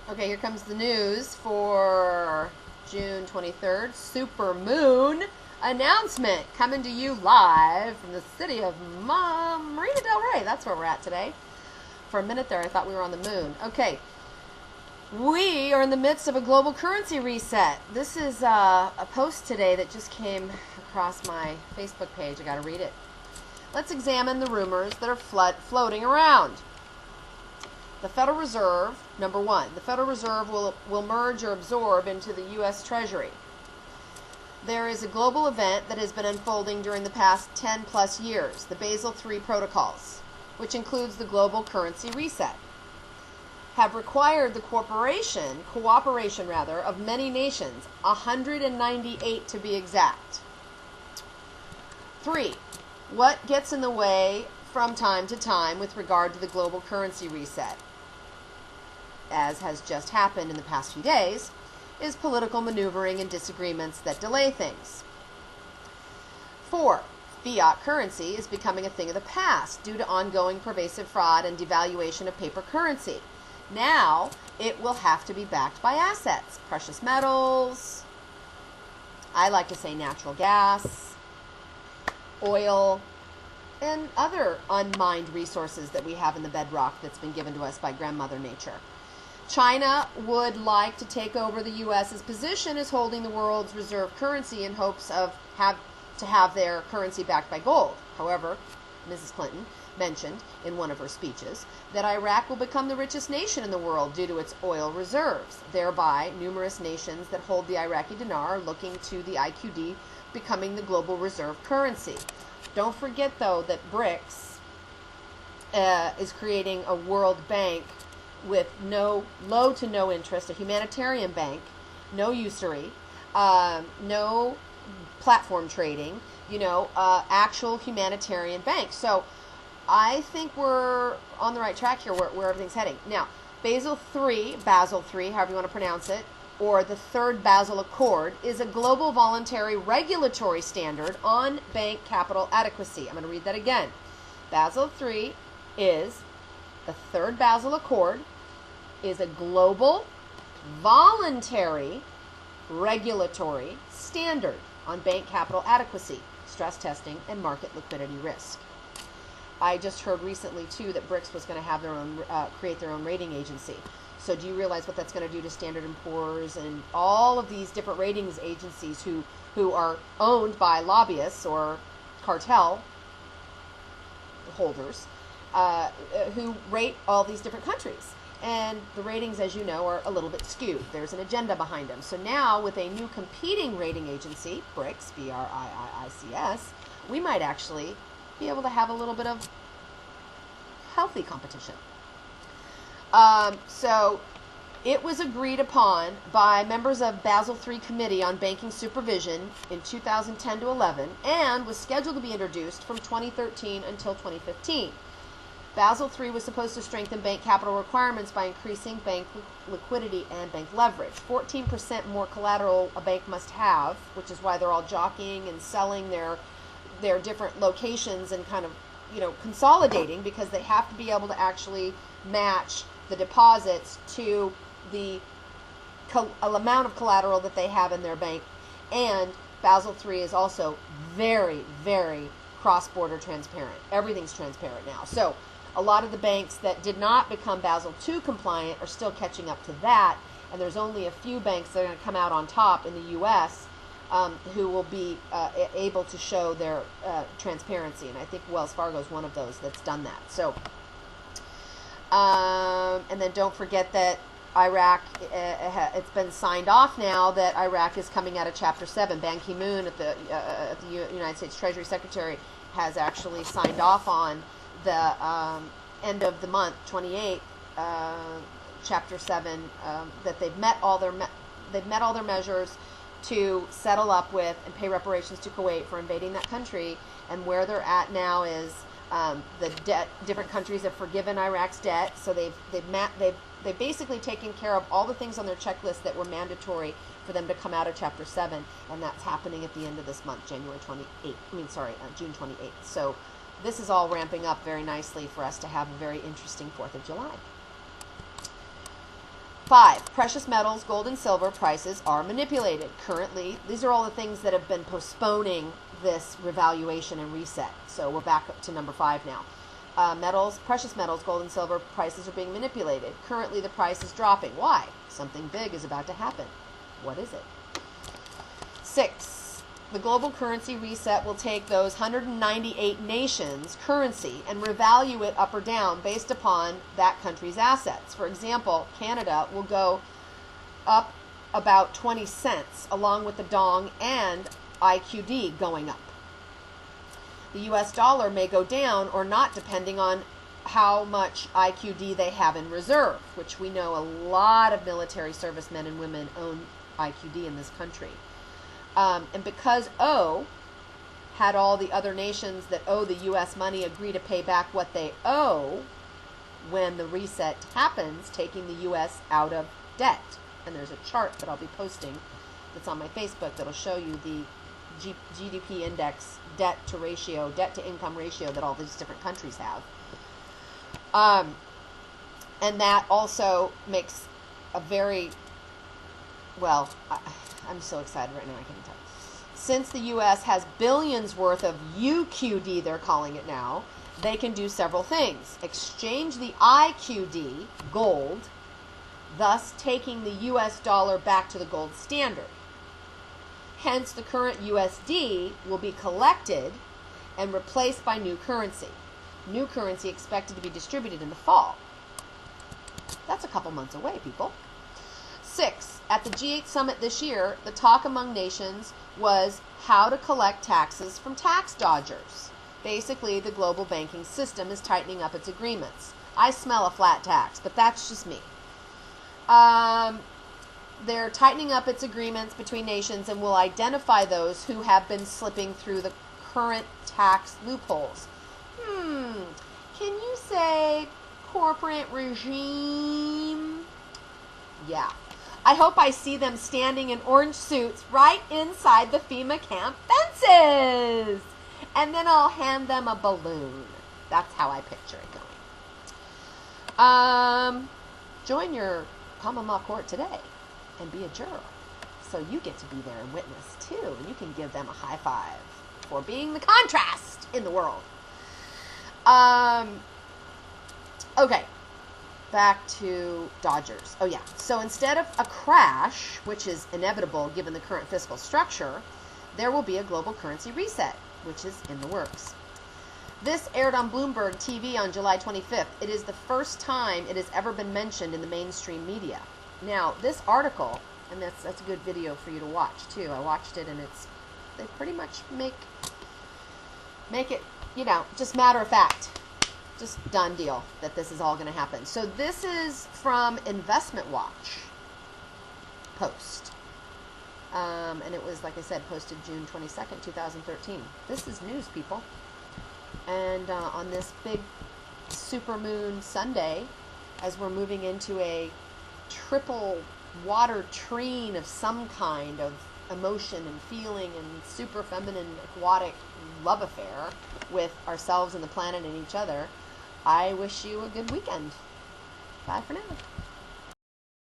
Okay, here comes the news for June 23rd. Super moon announcement coming to you live from the city of Marina del Rey. That's where we're at today. For a minute there, I thought we were on the moon. Okay, we are in the midst of a global currency reset. This is a post today that just came across my Facebook page. I got to read it. Let's examine the rumors that are floating around. The Federal Reserve, number one, the Federal Reserve will merge or absorb into the U.S. Treasury. There is a global event that has been unfolding during the past 10 plus years, the Basel III protocols, which includes the global currency reset, have required the cooperation of many nations, 198 to be exact. 3. What gets in the way from time to time with regard to the global currency reset, as has just happened in the past few days, is political maneuvering and disagreements that delay things. 4. Fiat currency is becoming a thing of the past due to ongoing pervasive fraud and devaluation of paper currency. Now, it will have to be backed by assets, precious metals, I like to say natural gas, oil, and other unmined resources that we have in the bedrock that's been given to us by Grandmother Nature. China would like to take over the U.S.'s position as holding the world's reserve currency in hopes of have their currency backed by gold. However, Mrs. Clinton mentioned in one of her speeches that Iraq will become the richest nation in the world due to its oil reserves. Thereby, numerous nations that hold the Iraqi dinar are looking to the IQD becoming the global reserve currency. Don't forget, though, that BRICS is creating a world bank with low to no interest, a humanitarian bank, no usury, no platform trading, actual humanitarian bank. So I think we're on the right track here where everything's heading. Now, Basel III, however you want to pronounce it, or the Third Basel Accord, is a global voluntary regulatory standard on bank capital adequacy. I'm going to read that again. Basel III is the Third Basel Accord, is a global voluntary regulatory standard on bank capital adequacy, stress testing, and market liquidity risk. I just heard recently, too, that BRICS was going to have create their own rating agency. So do you realize what that's going to do to Standard & Poor's and all of these different ratings agencies who are owned by lobbyists or cartel holders who rate all these different countries? And the ratings, as you know, are a little bit skewed. There's an agenda behind them. So now with a new competing rating agency, BRICS, B-R-I-I-C-S, we might actually be able to have a little bit of healthy competition. So it was agreed upon by members of Basel III Committee on Banking Supervision in 2010 to 11 and was scheduled to be introduced from 2013 until 2015. Basel III was supposed to strengthen bank capital requirements by increasing bank liquidity and bank leverage. 14% more collateral a bank must have, which is why they're all jockeying and selling their different locations and kind of, consolidating, because they have to be able to actually match the deposits to the amount of collateral that they have in their bank. And Basel III is also very, very cross-border transparent. Everything's transparent now. So a lot of the banks that did not become Basel II compliant are still catching up to that, and there's only a few banks that are going to come out on top in the U.S. Who will be able to show their transparency, and I think Wells Fargo is one of those that's done that. So, and then don't forget that Iraq, it's been signed off now that Iraq is coming out of Chapter 7. Ban Ki-moon at the United States Treasury Secretary has actually signed off on the end of the month, 28th, Chapter 7, that they've met all their measures to settle up with and pay reparations to Kuwait for invading that country. And where they're at now is the debt. Different countries have forgiven Iraq's debt, so they've basically taken care of all the things on their checklist that were mandatory for them to come out of Chapter 7, and that's happening at the end of this month, June 28th. So this is all ramping up very nicely for us to have a very interesting 4th of July. 5, precious metals, gold and silver prices are manipulated. Currently, these are all the things that have been postponing this revaluation and reset. So we're back up to number 5 now. Precious metals, gold and silver prices are being manipulated. Currently, the price is dropping. Why? Something big is about to happen. What is it? 6, the global currency reset will take those 198 nations' currency and revalue it up or down based upon that country's assets. For example, Canada will go up about 20 cents, along with the dong and IQD going up. The US dollar may go down or not, depending on how much IQD they have in reserve, which we know a lot of military servicemen and women own IQD in this country. And because O had all the other nations that owe the U.S. money agree to pay back what they owe when the reset happens, taking the U.S. out of debt. And there's a chart that I'll be posting that's on my Facebook that'll show you the GDP index, debt to income ratio that all these different countries have. And that also makes a very, well, I'm so excited right now, I can't tell. Since the U.S. has billions worth of UQD, they're calling it now, they can do several things. Exchange the IQD, gold, thus taking the U.S. dollar back to the gold standard. Hence, the current USD will be collected and replaced by new currency. New currency expected to be distributed in the fall. That's a couple months away, people. 6, at the G8 summit this year, the talk among nations was how to collect taxes from tax dodgers. Basically, the global banking system is tightening up its agreements. I smell a flat tax, but that's just me. They're tightening up its agreements between nations and will identify those who have been slipping through the current tax loopholes. Can you say corporate regime? Yeah. I hope I see them standing in orange suits right inside the FEMA camp fences. And then I'll hand them a balloon. That's how I picture it going. Join your common law court today and be a juror. So you get to be there and witness too. And you can give them a high five for being the contrast in the world. Okay. Back to Dodgers. Oh yeah. So instead of a crash, which is inevitable given the current fiscal structure, there will be a global currency reset, which is in the works. This aired on Bloomberg TV on July 25th. It is the first time it has ever been mentioned in the mainstream media. Now, this article, and that's a good video for you to watch too. I watched it, and they pretty much make it, just matter of fact. Just done deal that this is all going to happen. So this is from Investment Watch post. And it was, like I said, posted June 22nd, 2013. This is news, people. And on this big supermoon Sunday, as we're moving into a triple water trine of some kind of emotion and feeling and super feminine aquatic love affair with ourselves and the planet and each other, I wish you a good weekend. Bye for now.